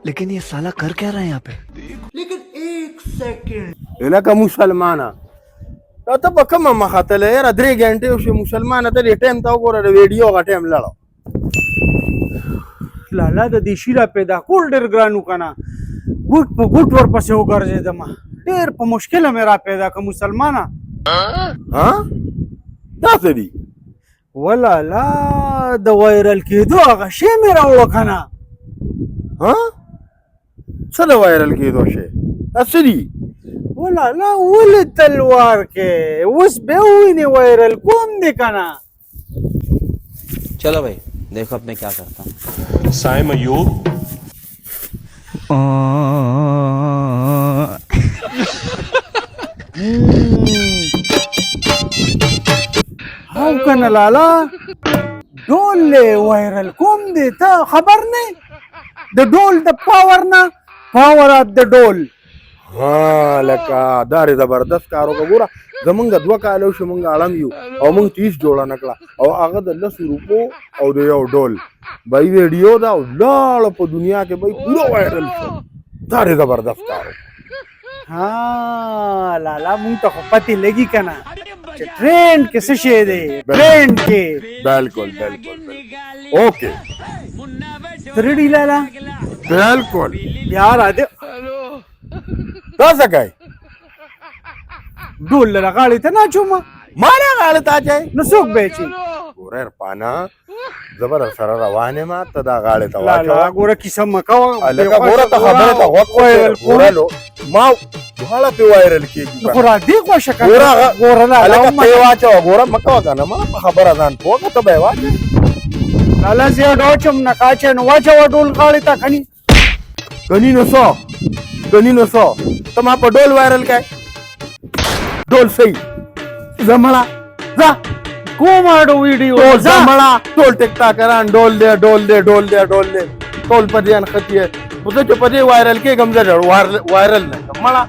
लेकिन ये साला कर क्या रहा है यहाँ पे? لکه مسلمانه ته په کومه مخه تللی یاره 3 ګنټې وشوې مسلمانه ته دې ټایم ته وګوره د ویډیو هغه ټایم لړو لالا د دې شي را پیدا کول ډېر ګران و که نه ګوټ په ګوټ ورپسې وګرځېدم ډېر په مشکله مې را پیدا که مسلمانه ها دا څه دي ولالا د وایرل کېدو هغه شی مې راوړه که نه ها څه د وایرل کېدو شی دا څه دي ولالا ولې تلوار کې اوس به ووینې وایرل کوم دی که نه चलो भाई देखो अब मैं क्या करता हूँ साय मयूर او کنه لالا ډول وایرل کوم دی ته خبر نه د ډول د پاور نه پاور اف د ډول ها لکه دا ډېر زبردست کار وکړه ګوره زمونږ 2 کاله وشو مونږ اړم یو او مونږ 30 جوړه نه کړه او هغه د 10 روپو او د یو ډول بای ویډیو دا ولاړه په دنیا کې بای پوره وایرل شو دا ډېر زبردست کار وکړه ها لالا مونږ ته خو پتې لګي که نه چې ټرینډ کې څه شی دی ټرینډ کې بالکل اوکې ته ریډي لالا بالکل بیا راځه دا څه کوي ډول له غاړې ته نه اچومه ما نه غاړې ته اچوي نو څوک به اچي ګوره عرفانه زه به درسره روان یم ته دا غاړې ته لالا واچوه ګوره کیسه مه کوه لکه ګوره ته خبرې ته غوږ ګوره لو ما دواړه پې وایرل کېږي خو راځې خوښه که ګوره ګوره هلکه لالا ته یې واچوه ګوره مه کوه که نه ما په خبره ځان پوه که ته به یې واچوې لالا زه یو ډول چم نه کاچه نو واچوه ډول غاړې ته کني کني نو څو ته ما په ډول وایرل کوې ډول صحیح زه مړه ځه کوم اډو ویډیو ټول زمړه ټول ټیک ټاکران ډول دی ټول په دې انختی خو زه چې په دې وایرل کېږم زه وایرل نه کړم مړه